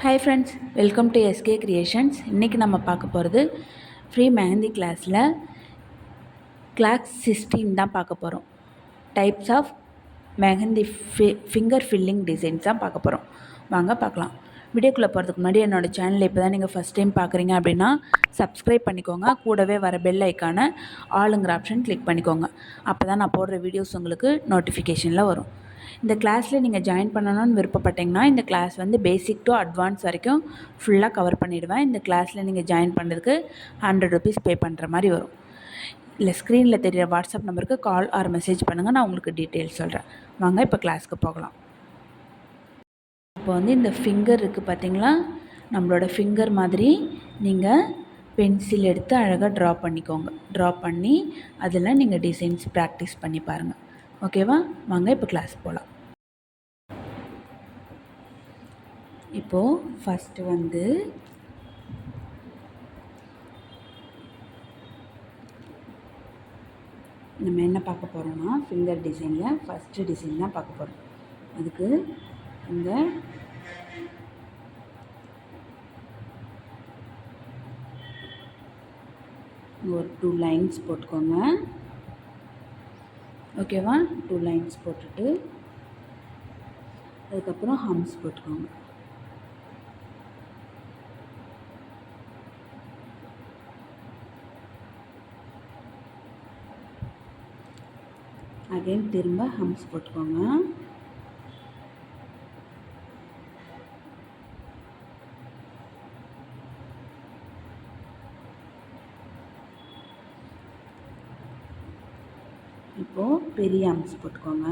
Hi friends, welcome to SK creations. இன்றைக்கி நம்ம பார்க்க போகிறது ஃப்ரீ மெஹந்தி கிளாஸில் கிளாஸ் 16 தான் பார்க்க போகிறோம். Types of mehndi finger filling designs தான் பார்க்க போகிறோம். வாங்க பார்க்கலாம். வீடியோக்குள்ளே போகிறதுக்கு முன்னாடி என்னோடய சேனலை இப்போ தான் நீங்கள் ஃபஸ்ட் டைம் பார்க்குறீங்க அப்படின்னா சப்ஸ்கிரைப் பண்ணிக்கோங்க. கூடவே வர பெல் ஐக்கானை ஆளுங்கிற ஆப்ஷன் கிளிக் பண்ணிக்கோங்க. அப்போ தான் நான் போடுற வீடியோஸ் உங்களுக்கு நோட்டிஃபிகேஷனில் வரும். இந்த கிளாஸில் நீங்கள் ஜாயின் பண்ணணும்னு விருப்பப்பட்டீங்கன்னா இந்த கிளாஸ் வந்து பேசிக் டு அட்வான்ஸ் வரைக்கும் ஃபுல்லாக கவர் பண்ணிவிடுவேன். இந்த கிளாஸில் நீங்கள் ஜாயின் பண்ணுறதுக்கு 100 ருபீஸ் பே பண்ணுற மாதிரி வரும். இல்லை, ஸ்க்ரீனில் தெரிகிற வாட்ஸ்அப் நம்பருக்கு கால் ஆர் மெசேஜ் பண்ணுங்கள், நான் உங்களுக்கு டீட்டெயில்ஸ் சொல்கிறேன். வாங்க இப்போ கிளாஸ்க்கு போகலாம். இப்போ வந்து இந்த ஃபிங்கர் இருக்குது பார்த்தீங்களா, நம்மளோட ஃபிங்கர் மாதிரி நீங்கள் பென்சில் எடுத்து அழகாக ட்ரா பண்ணிக்கோங்க. ட்ரா பண்ணி அதில் நீங்கள் டிசைன்ஸ் ப்ராக்டிஸ் பண்ணி பாருங்கள். ஓகேவா? வாங்க இப்போ கிளாஸ் போகலாம். இப்போது ஃபஸ்ட்டு வந்து நம்ம என்ன பார்க்க போகிறோம்னா ஃபிங்கர் டிசைனில் ஃபஸ்ட்டு டிசைன் தான் பார்க்க போகிறோம். அதுக்கு இந்த ஒரு 2 லைன்ஸ் போட்டுக்கோங்க. ஓகேவா? 2 லைன்ஸ் போட்டுட்டு அதுக்கப்புறம் ஹம்ஸ் போட்டுக்கோங்க. அகைன் திரும்ப ஹம்ஸ் போட்டுக்கோங்க. இப்போது பெரிய ஹம்ஸ் போட்டுக்கோங்க.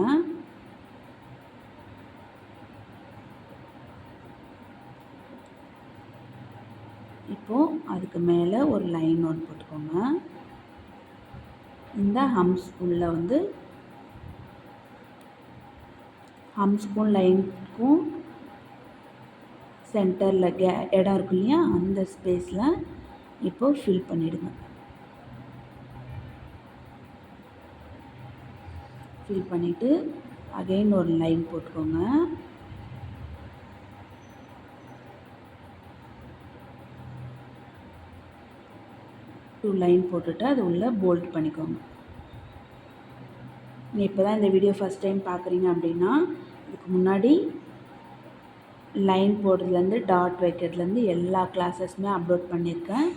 இப்போது அதுக்கு மேலே ஒரு லைன் ஒன்று போட்டுக்கோங்க. இந்த ஹம்ஸ் உள்ள வந்து ஹம்ஸ்க்கும் லைனுக்கும் சென்டரில் இடம் இருக்கு இல்லையா, அந்த ஸ்பேஸில் இப்போது ஃபில் பண்ணிவிடுங்க. ஃபில் பண்ணிவிட்டு அகைன் ஒரு லைன் போட்டுக்கோங்க. டூ லைன் போட்டுட்டு அது உள்ளே போல்ட் பண்ணிக்கோங்க. நீங்கள் இப்போ தான் இந்த வீடியோ ஃபஸ்ட் டைம் பார்க்குறீங்க அப்படின்னா இதுக்கு முன்னாடி லைன் போடுறதுலேருந்து டாட் வைக்கிறதுலேருந்து எல்லா கிளாஸஸுமே அப்லோட் பண்ணியிருக்கேன்.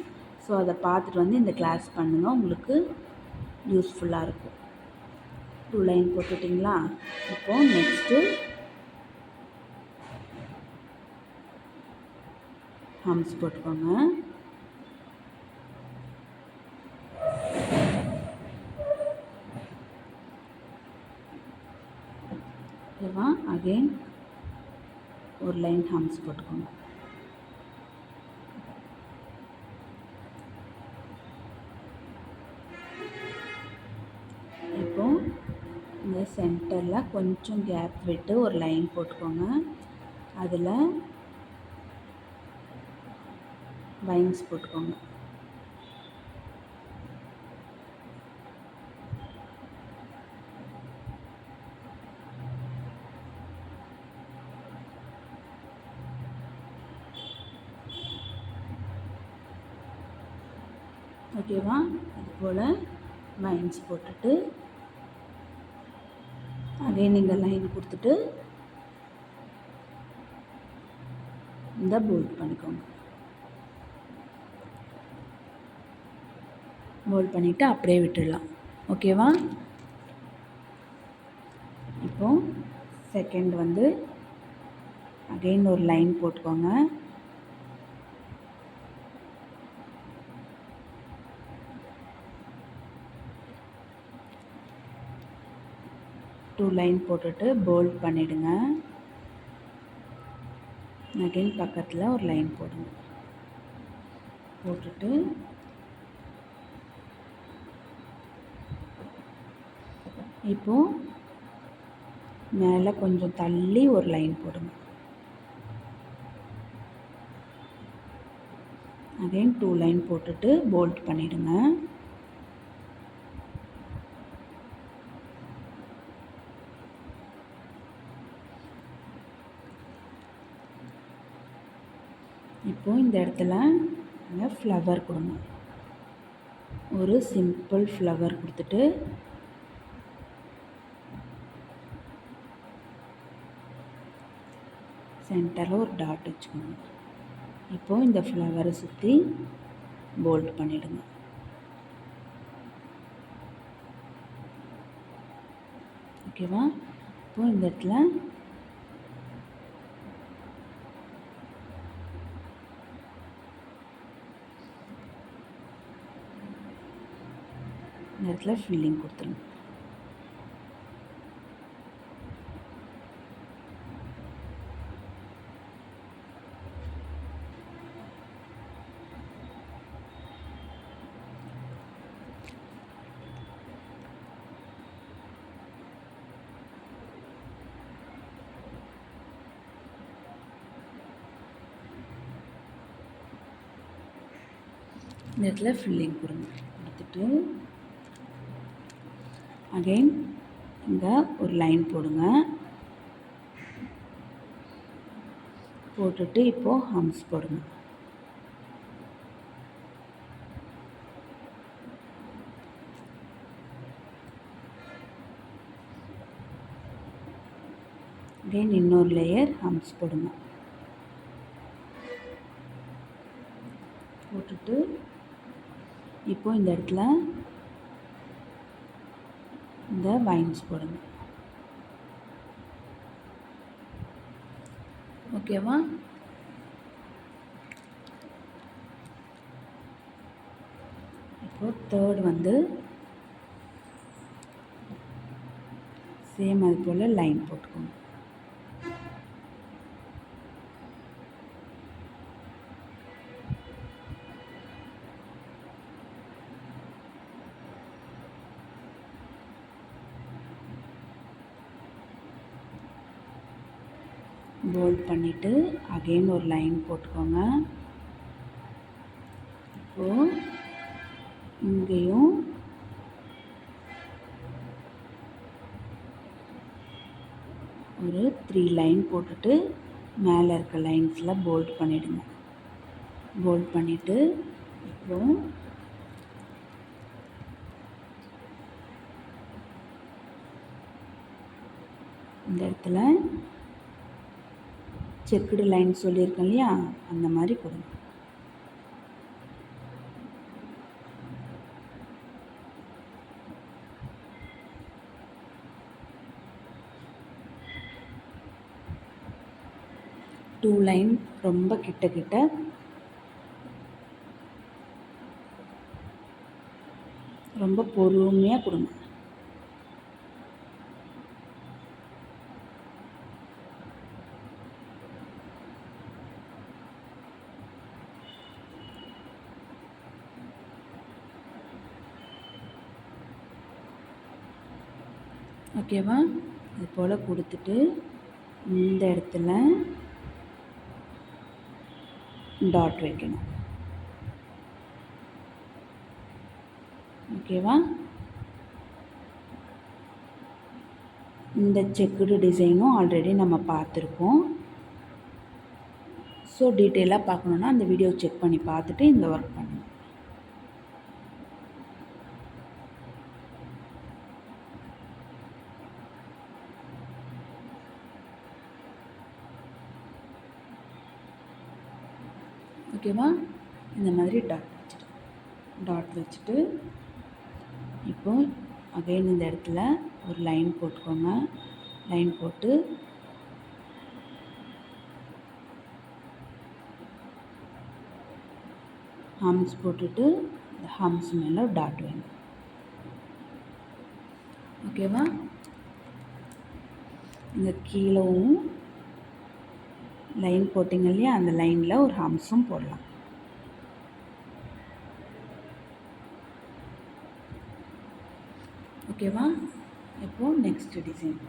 ஸோ அதை பார்த்துட்டு வந்து இந்த கிளாஸ் பண்ணுங்கள், உங்களுக்கு யூஸ்ஃபுல்லாக இருக்கும். 2 லைன் போட்டுட்டிங்களா? இப்போது நெக்ஸ்ட்டு ஹம்ஸ் போட்டுக்கோங்க. ஓகேவா? அகெயின் ஒரு லைன் ஹம்ஸ் போட்டுக்கோங்க. இப்போது இந்த சென்டரில் கொஞ்சம் கேப் விட்டு ஒரு லைன் போட்டுக்கோங்க. அதில் வைன்ஸ் போட்டுக்கோங்க. ஓகேவா? இது போல் வைன்ஸ் போட்டுட்டு அதே நீங்கள் லைன் கொடுத்துட்டு இந்த போல்ட் பண்ணிக்கோங்க. போல்ட் பண்ணிவிட்டு அப்படியே விட்டுடலாம். ஓகேவா? இப்போது செகண்ட் வந்து அகைன் ஒரு லைன் போட்டுக்கோங்க. டூ லைன் போட்டுட்டு போல்ட் பண்ணிவிடுங்க. அகைன் பக்கத்தில் ஒரு லைன் போடுங்க. போட்டுட்டு இப்போது மேலே கொஞ்சம் தள்ளி ஒரு லைன் போடுங்க. அகைன் 2 லைன் போட்டுட்டு போல்ட் பண்ணிவிடுங்க. இப்போது இந்த இடத்துல நீங்கள் ஃப்ளவர் கொடுங்க. ஒரு சிம்பிள் ஃப்ளவர் கொடுத்துட்டு சென்டரில் ஒரு டாட் வச்சுக்கோங்க. இப்போது இந்த ஃப்ளவரை சுற்றி போல்ட் பண்ணிவிடுங்க. ஓகேவா? இப்போது இந்த இடத்துல ஃபில்லிங் கொடுத்துருங்க. இந்த இடத்துல ஃபில்லிங் கொடுத்துட்டு அகைன் இங்கே ஒரு லைன் போடுங்க. போட்டுட்டு இப்போது ஹம்ஸ் போடுங்க. அகைன் இன்னொரு லேயர் ஹம்ஸ் போடுங்க. போட்டுட்டு இப்போது இந்த இடத்துல இந்த வைன்ஸ் போடுங்க. ஓகேவா? இப்போது தேர்ட் வந்து சேம் அது போல் லைன் போட்டுக்கோங்க. போல்ட் பண்ணிவிட்டு அகைன் ஒரு லைன் போட்டுக்கோங்க. இப்போது இங்கேயும் ஒரு 3 லைன் போட்டுட்டு மேலே இருக்க லைன்ஸில் போல்ட் பண்ணிவிடுங்க. போல்ட் பண்ணிவிட்டு இப்போது இந்த இடத்துல செக்குடு லைன் சொல்லியிருக்கேன் இல்லையா, அந்த மாதிரி கொடுங்க. டூ லைன் ரொம்ப கிட்ட கிட்ட ரொம்ப பொறுமையாக கொடுங்க. ஓகேவா? இது போல் கொடுத்துட்டு இந்த இடத்துல டாட் வைக்கணும். ஓகேவா? இந்த செக்குடு டிசைனும் ஆல்ரெடி நம்ம பார்த்துருக்கோம். ஸோ டீட்டெயிலாக பார்க்கணுன்னா அந்த வீடியோ செக் பண்ணி பார்த்துட்டு இந்த ஒர்க் பண்ணுங்கள். ஓகேவா? இந்த மாதிரி டாட் வச்சுட்டு இப்போது அகைன் இந்த இடத்துல ஒரு லைன் போட்டுக்கோங்க. லைன் போட்டு ஹம்ஸ் போட்டுட்டு இந்த ஹம்ஸ் மேலே டாட் வைங்க. ஓகேவா? இங்கே கீழவும் லைன் போட்டிங்க இல்லையா, அந்த லைனில் ஒரு ஹம்ஸும் போடலாம். ஓகேவா? இப்போது நெக்ஸ்ட் டிசைன்.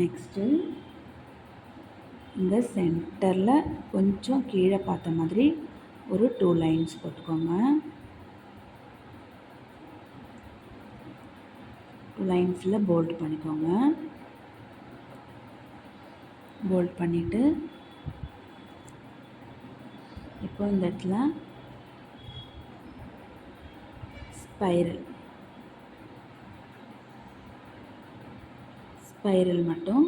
நெக்ஸ்ட்டு இந்த சென்டரில் கொஞ்சம் கீழே பார்த்த மாதிரி ஒரு 2 லைன்ஸ் போட்டுக்கோங்க. 2 லைன்ஸில் போல்ட் பண்ணிக்கோங்க. போல்ட் பண்ணிவிட்டு இப்போ இந்த இடத்துல ஸ்பைரல் மட்டும்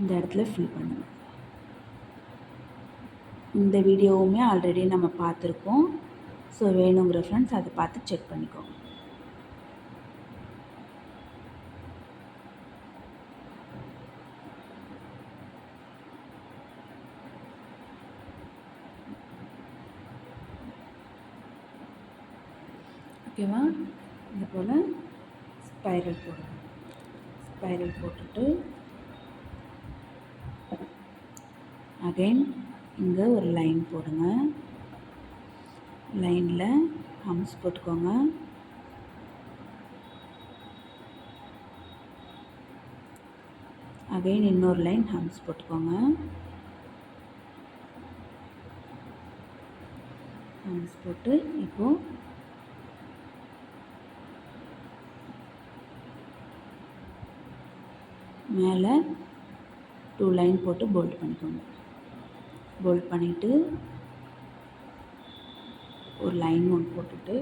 இந்த இடத்துல ஃபில் பண்ணுங்கள். இந்த வீடியோவுமே ஆல்ரெடி நம்ம பார்த்துருக்கோம். ஸோ வேணுங்கிற ஃப்ரெண்ட்ஸ் அதை பார்த்து செக் பண்ணிக்கோங்க. ஓகேவா? இது போல் ஸ்பைரல் போடணும். ஸ்பைரல் போட்டுட்டு அகைன் இங்கே ஒரு லைன் போடுங்க. லைனில் ஹம்ஸ் போட்டுக்கோங்க. அகைன் இன்னொரு லைன் ஹம்ஸ் போட்டுக்கோங்க. ஹம்ஸ் போட்டு இப்போது மேலே 2 லைன் போட்டு போல்ட் பண்ணிக்கோங்க. போல்ட் பண்ணிவிட்டு ஒரு லைன் ஒன்று போட்டுட்டு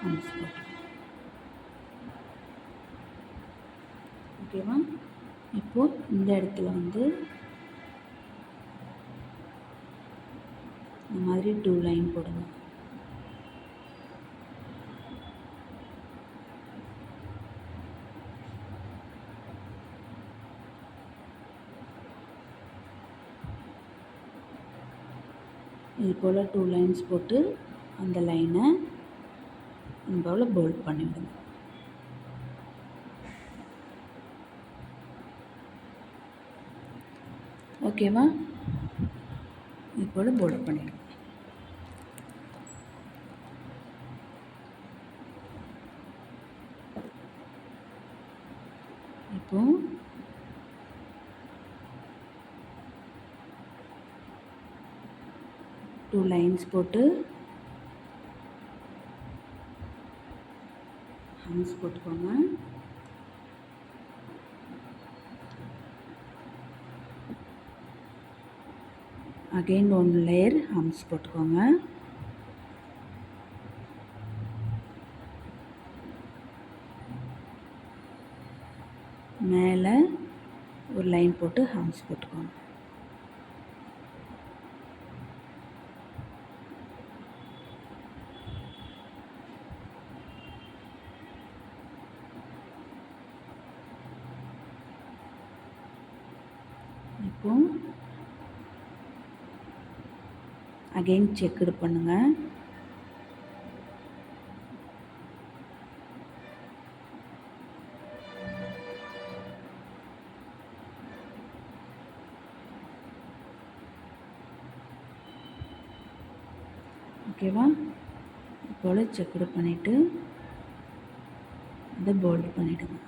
ஹம்ஸ் போட்டு ஓகேவா? இப்போது இந்த இடத்துல வந்து இந்த மாதிரி 2 லைன் போடுங்க. இது போல் 2 லைன்ஸ் போட்டு அந்த லைனை இது போல் போல்ட் பண்ணிவிடுங்க. ஓகேவா? இது போல் போல்ட் பண்ணிவிடுங்க. இப்போது டூ லைன்ஸ் போட்டு ஹம்ஸ் போட்டுக்கோங்க. அகைன் 1 லேயர் ஹம்ஸ் போட்டுக்கோங்க. மேலே ஒரு லைன் போட்டு ஹம்ஸ் போட்டுக்கோங்க. இப்போ அகைன் செக்குடு பண்ணுங்கள். ஓகேவா? இப்போது செக்குடு பண்ணிவிட்டு அதை போல்ட் பண்ணிவிடுங்க.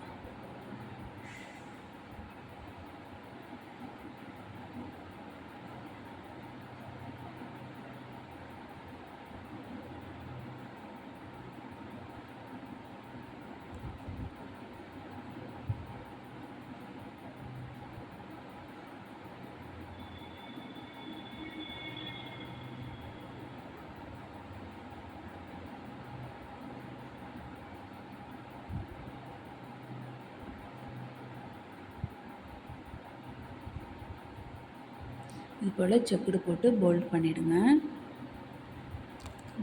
இது போல் செக்குடு போட்டு போல்ட் பண்ணிவிடுங்க.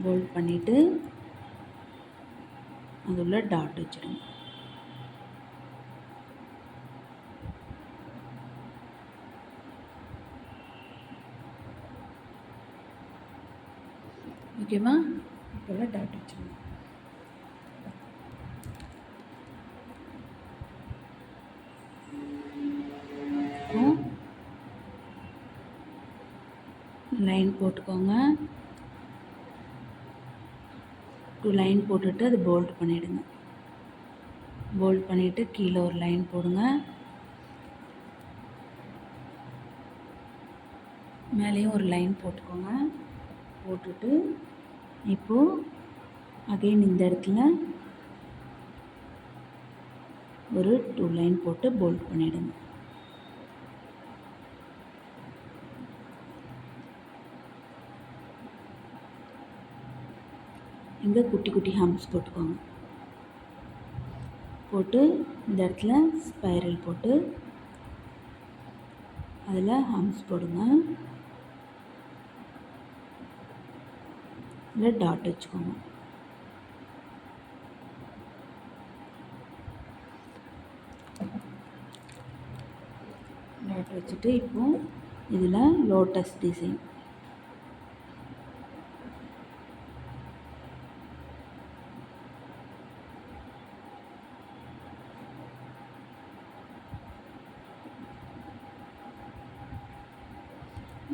போல்ட் பண்ணிவிட்டு அது உள்ள டாட் வச்சுடுங்க. ஓகேவா? இப்போ டாட் வச்சுடுங்க. லைன் போட்டுக்கோங்க. 2 லைன் போட்டுட்டு அது போல்ட் பண்ணிவிடுங்க. போல்ட் பண்ணிவிட்டு கீழே ஒரு லைன் போடுங்க. மேலேயும் ஒரு லைன் போட்டுக்கோங்க. போட்டுட்டு இப்போது அகைன் இந்த இடத்துல ஒரு 2 லைன் போட்டு போல்ட் பண்ணிவிடுங்க. இங்கே குட்டி குட்டி ஹம்ஸ் போட்டுக்கோங்க. போட்டு இந்த இடத்துல ஸ்பைரல் போட்டு அதில் ஹம்ஸ் போடுங்க. இல்லை டாட் வச்சுக்கோங்க. டாட் வச்சுட்டு இப்போது இதில் லோட்டஸ் டிசைன்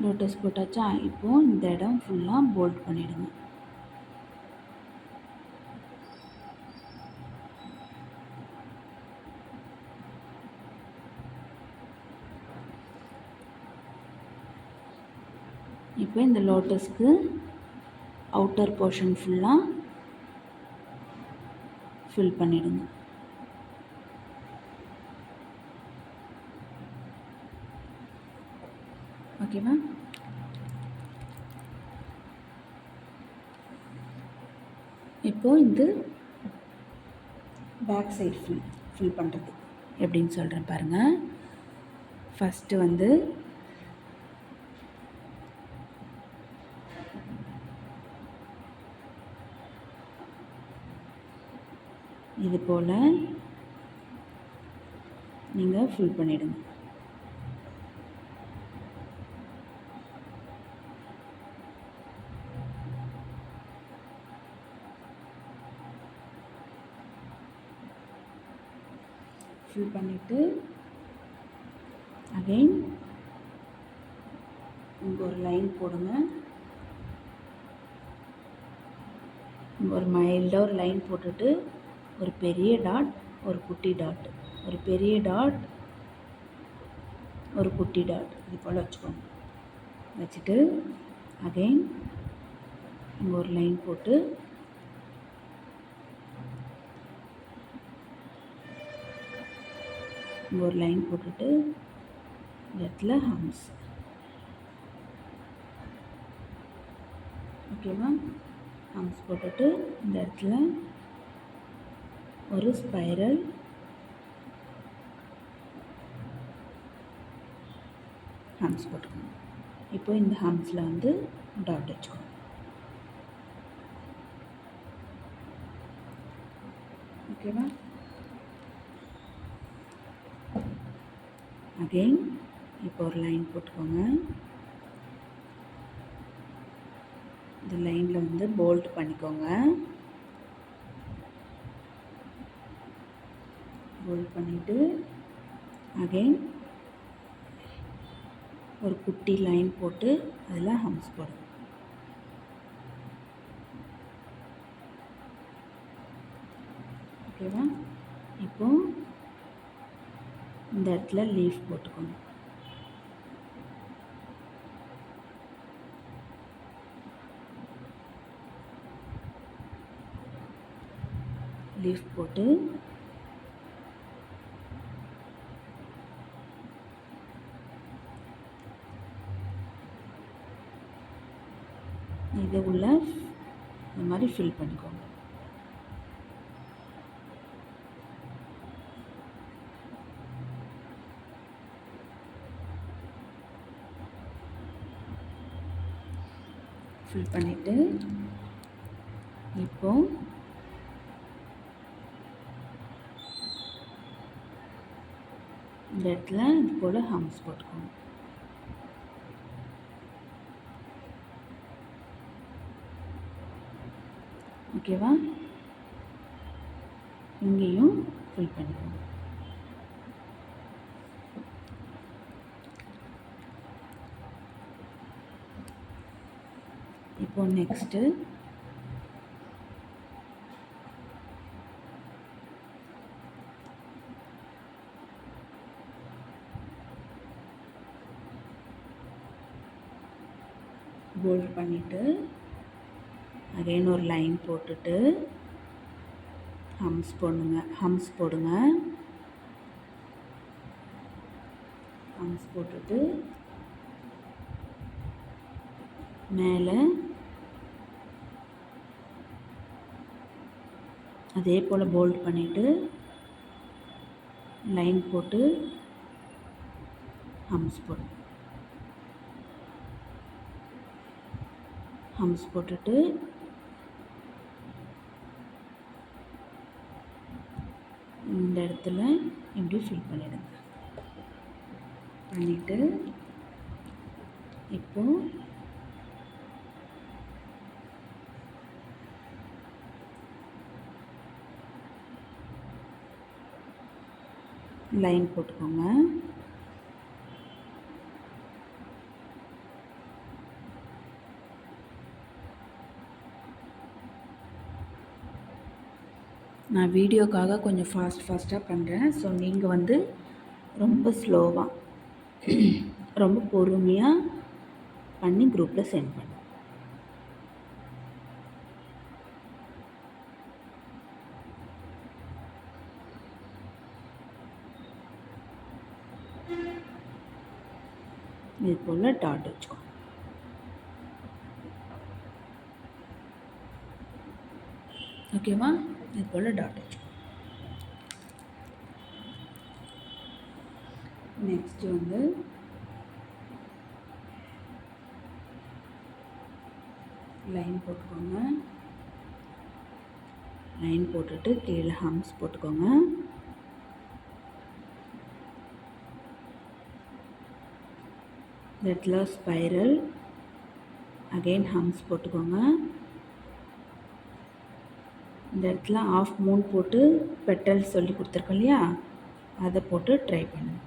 லோட்டஸ் போட்டாச்சா? இப்போது இந்த இடம் ஃபுல்லாக போல்ட் பண்ணிவிடுங்க. இப்போ இந்த லோட்டஸ்க்கு அவுட்டர் போர்ஷன் ஃபுல்லாக ஃபில் பண்ணிவிடுங்க. ஓகேவா? இப்போது இந்த பேக் சைடு ஃபில் பண்ணுறது எப்படின்னு சொல்கிறேன் பாருங்கள். ஃபஸ்ட்டு வந்து இது போல் நீங்கள் ஃபில் பண்ணிவிடுங்க. ஃபில் பண்ணிவிட்டு அகைன் இங்கே ஒரு லைன் போடுங்க. இங்கே ஒரு மைல்டாக ஒரு லைன் போட்டுட்டு ஒரு பெரிய டாட், ஒரு குட்டி டாட், ஒரு பெரிய டாட், ஒரு குட்டி டாட், இது போல் வச்சுக்கோங்க. வச்சுட்டு அகைன் இங்கே ஒரு லைன் போட்டு இங்கே ஒரு லைன் போட்டுட்டு இந்த இடத்துல ஹம்ஸ். ஓகேவா? ஹம்ஸ் போட்டுட்டு இந்த இடத்துல ஒரு ஸ்பைரல் ஹம்ஸ் போட்டுக்கணும். இப்போ இந்த ஹம்ஸில் வந்து டாட் வச்சுக்கணும். ஓகேவா? அகைன் இப்போ ஒரு லைன் போட்டுக்கோங்க. இந்த லைனில் வந்து போல்ட் பண்ணிக்கோங்க. போல்ட் பண்ணிவிட்டு அகைன் ஒரு குட்டி லைன் போட்டு அதில் ஹம்ஸ் போடுங்க. ஓகேவா? இப்போது இந்த இடத்துல லீஃப் போட்டுக்கோங்க. லீஃப் போட்டு இதை உள்ள இந்த மாதிரி ஃபில் பண்ணிக்கோங்க. ஃபில் பண்ணிவிட்டு இப்போ இந்த இடத்துல இது போல் ஹம்ஸ் போட்டுக்கோங்க. ஓகேவா? இங்கேயும் ஃபில் பண்ணிக்கோங்க. இப்போ நெக்ஸ்ட்டு போல்ட் பண்ணிவிட்டு அகைன் ஒரு லைன் போட்டுட்டு ஹம்ஸ் போடுங்க, ஹம்ஸ் போட்டுட்டு மேலே அதே போல் போல்ட் பண்ணிவிட்டு லைன் போட்டு ஹம்ஸ் போட்டுட்டு இந்த இடத்துல இப்படி ஃபில் பண்ணிடுங்க. பண்ணிவிட்டு இப்போது லைன் போட்டுக்கோங்க. நான் வீடியோக்காக கொஞ்சம் ஃபாஸ்ட்டாக பண்ணுறேன். ஸோ நீங்கள் வந்து ரொம்ப ஸ்லோவாக ரொம்ப பொறுமையாக பண்ணி குரூப்பில் சென்ட் பண்ணுங்கள். இது போல் டாட் வச்சுக்கோங்க. ஓகேவா? இது போல் டாட் வச்சுக்கோங்க. நெக்ஸ்ட் வந்து லைன் போட்டுக்கோங்க. லைன் போட்டுட்டு கீழே ஹம்ஸ் போட்டுக்கோங்க. இந்த இடத்துல ஸ்பைரல் அகெயின் ஹம்ஸ் போட்டுக்கோங்க. இந்த இடத்துல ஆஃப் மூன் போட்டு பெட்டல் சொல்லி கொடுத்துருக்கோம் இல்லையா, அதை போட்டு ட்ரை பண்ணுங்கள்.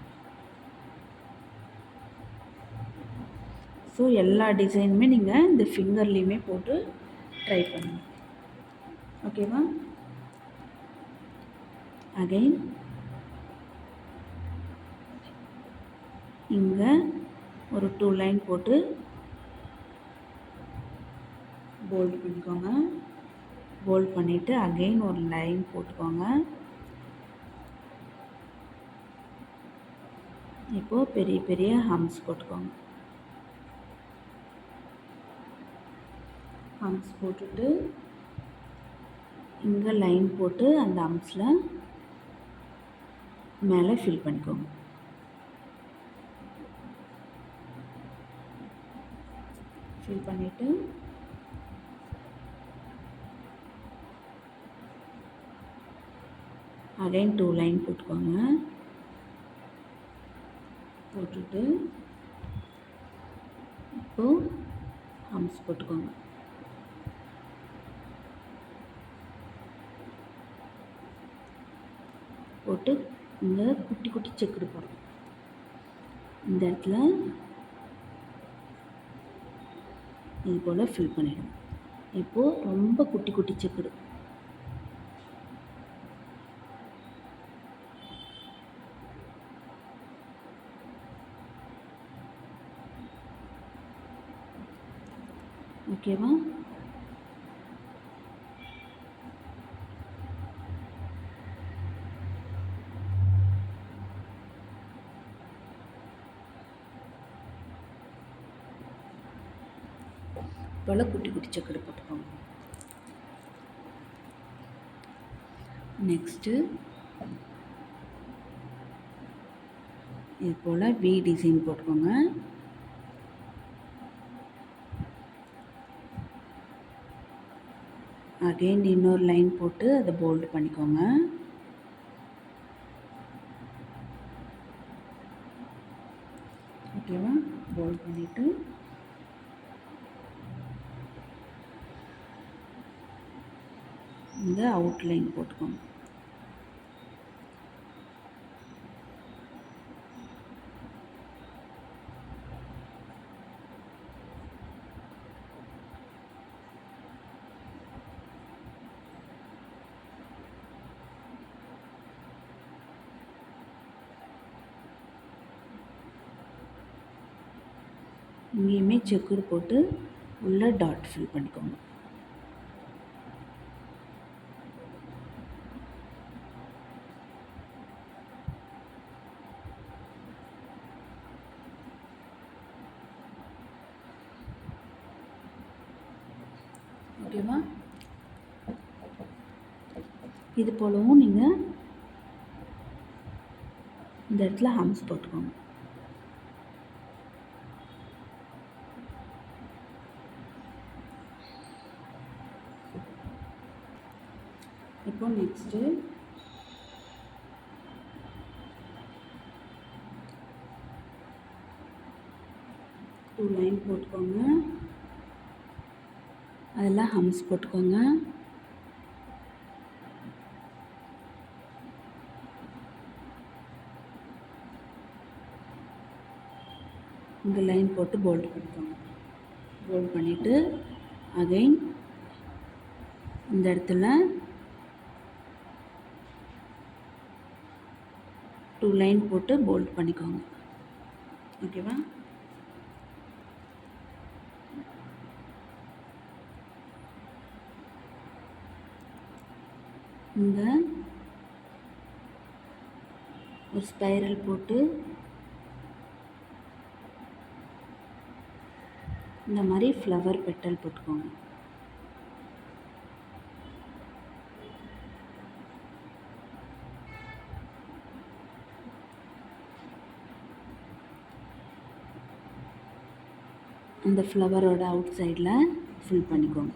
ஸோ எல்லா டிசைனுமே நீங்கள் இந்த ஃபிங்கர்லேயுமே போட்டு ட்ரை பண்ணுங்கள். ஓகேவா? அகெயின் இங்கே ஒரு 2 லைன் போட்டு போல்ட் பண்ணிக்கோங்க. போல்ட் பண்ணிவிட்டு அகெயின் ஒரு லைன் போட்டுக்கோங்க. இப்போது பெரிய பெரிய ஹம்ஸ் போட்டுக்கோங்க. ஹம்ஸ் போட்டுட்டு இங்கே லைன் போட்டு அந்த ஹம்ஸில் மேலே ஃபில் பண்ணிக்கோங்க. ஃபில் பண்ணிவிட்டு அகைன் 2 லைன் போட்டுக்கோங்க. போட்டுட்டு இப்போது ஹம்ஸ் போட்டுக்கோங்க. போட்டு இங்கே குட்டி குட்டி செக்குடு போடணும். இந்த இடத்துல இது போல் ஃபில் பண்ணிவிடுங்க. இப்போது ரொம்ப குட்டி குட்டி செக்குடு. ஓகேவா? போல் குட்டி குட்டி செக்குடு போட்டுக்கோங்க. நெக்ஸ்ட்டு இது போல் வி டிசைன் போட்டுக்கோங்க. அகெயின் இன்னொரு லைன் போட்டு அதை போல்ட் பண்ணிக்கோங்க. ஓகேவா? போல்ட் பண்ணிவிட்டு இந்த அவுட்லைன் போட்டுக்கோங்க. இங்கேயுமே செக்குடு போட்டு உள்ள டாட் ஃபில் பண்ணிக்கோங்க. ஓகேவா? இது போலவும் நீங்கள் இந்த இடத்துல ஹம்ஸ் போட்டுக்கோங்க. இப்போ நெக்ஸ்ட்டு டூ லைன் போட்டுக்கோங்க. அதெல்லாம் ஹம்ஸ் போட்டுக்கோங்க. இங்கே லைன் போட்டு போல்ட் பண்ணிக்கோங்க. போல்ட் பண்ணிவிட்டு அகைன் இந்த இடத்துல டூ லைன் போட்டு போல்ட் பண்ணிக்கோங்க. ஓகேவா? இங்கே ஒரு ஸ்பைரல் போட்டு இந்த மாதிரி ஃப்ளவர் பெட்டல் போட்டுக்கோங்க. அந்த ஃப்ளவரோட அவுட் சைடில் ஃபில் பண்ணிக்கோங்க.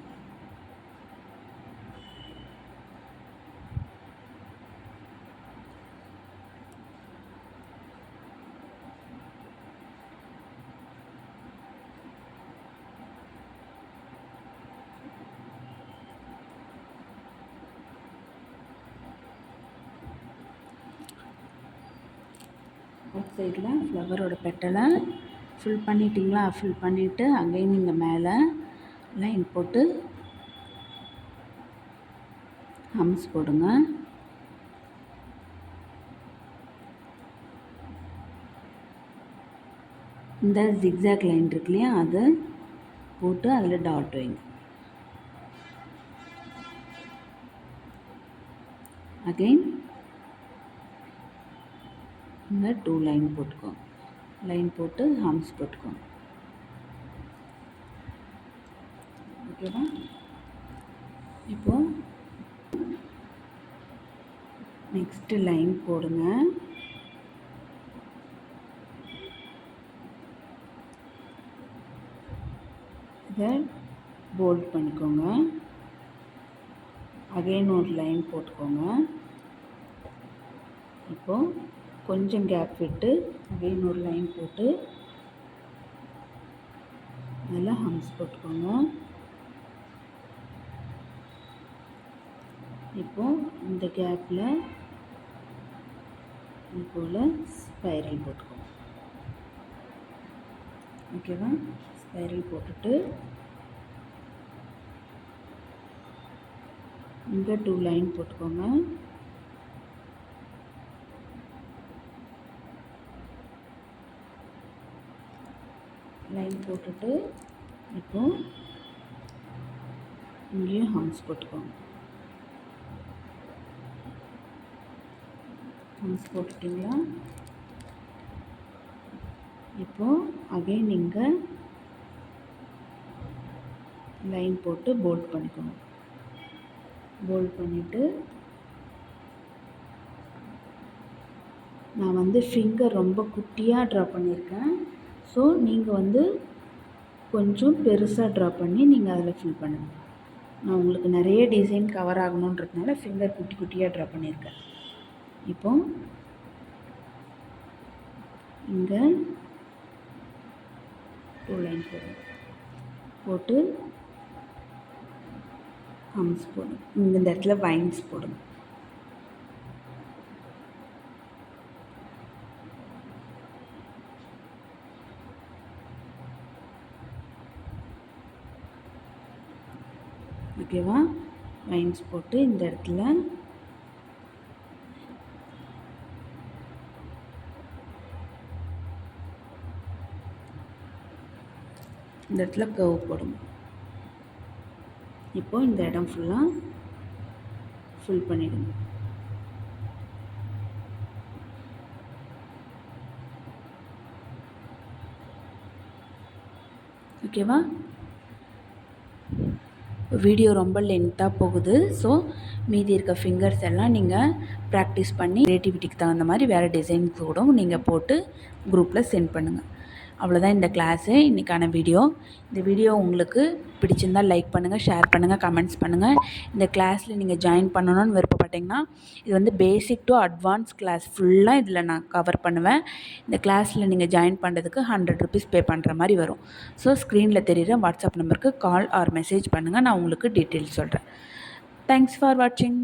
அவுட் சைடில் ஃப்ளவரோட பெட்டலை ஃபில் பண்ணிட்டீங்களா? ஃபில் பண்ணிவிட்டு அகைன் இங்கே மேலே லைன் போட்டு ஹம்ஸ் போடுங்க. இந்த ஜிக்ஸாக் லைன் இருக்கு இல்லையா, அதை போட்டு அதில் டாட் வைங்க. அகைன் இங்கே டூ லைன் போட்டுக்கோங்க. லைன் போட்டு ஹம்ஸ் போட்டுக்கோங்க. ஓகேவா? இப்போ நெக்ஸ்ட்டு லைன் போடுங்க. இதை போல்ட் பண்ணிக்கோங்க. அகைன் ஒரு லைன் போட்டுக்கோங்க. இப்போது கொஞ்சம் கேப் விட்டு அகைன் ஒரு லைன் போட்டு நல்லா ஹம்ஸ் போட்டுக்கோங்க. இப்போது இந்த கேப்பில் இது போல் ஸ்பைரல் போட்டுக்கோங்க. ஓகேவா? ஸ்பைரல் போட்டுட்டு இங்கே டூ லைன் போட்டுக்கோங்க. லைன் போட்டுட்டு இப்போது இங்கேயும் ஹம்ஸ் போட்டுக்கோங்க. ஹம்ஸ் போட்டுட்டிங்களா? இப்போது அகைன் இங்கே லைன் போட்டு போல்ட் பண்ணிக்கோங்க. போல்ட் பண்ணிவிட்டு நான் வந்து ஃபிங்கர் ரொம்ப குட்டியாக ட்ரா பண்ணியிருக்கேன். ஸோ நீங்கள் கொஞ்சம் பெருசாக ட்ரா பண்ணி நீங்கள் அதில் ஃபில் பண்ணுங்கள். நான் உங்களுக்கு நிறைய டிசைன் கவர் ஆகணுன்றதுனால ஃபிங்கர் குட்டி குட்டியாக ட்ரா பண்ணியிருக்கேன். இப்போ இங்கே டூ லைன் போட்டு ஹம்ஸ் போடும். இந்த இடத்துல வைன்ஸ் போடும். ஓகேவா? லைன்ஸ் போட்டு இந்த இடத்துல கர்வ் போடணும். இப்போ இந்த இடம் ஃபுல்லாக ஃபில் பண்ணிடுங்க. ஓகேவா? வீடியோ ரொம்ப லென்த்தாக போகுது. ஸோ மீதி இருக்க ஃபிங்கர்ஸ் எல்லாம் நீங்கள் ப்ராக்டிஸ் பண்ணி க்ரியேட்டிவிட்டிக்கு தகுந்த மாதிரி வேறு டிசைன்ஸ் கூட நீங்கள் போட்டு குரூப்பில் சென்ட் பண்ணுங்கள். அவ்வளோதான் இந்த கிளாஸு, இன்றைக்கான வீடியோ. இந்த வீடியோ உங்களுக்கு பிடிச்சிருந்தால் லைக் பண்ணுங்கள், ஷேர் பண்ணுங்கள், கமெண்ட்ஸ் பண்ணுங்கள். இந்த கிளாஸில் நீங்கள் ஜாயின் பண்ணணும்னு விருப்பப்பட்டிங்கன்னா இது வந்து பேசிக் டு அட்வான்ஸ் கிளாஸ் ஃபுல்லாக இதில் நான் கவர் பண்ணுவேன். இந்த கிளாஸில் நீங்கள் ஜாயின் பண்ணுறதுக்கு 100 ருபீஸ் பே பண்ணுற மாதிரி வரும். ஸோ ஸ்க்ரீனில் தெரிகிற வாட்ஸ்அப் நம்பருக்கு கால் ஆர் மெசேஜ் பண்ணுங்கள், நான் உங்களுக்கு டீட்டெயில்ஸ் சொல்கிறேன். தேங்க்ஸ் ஃபார் வாட்சிங்.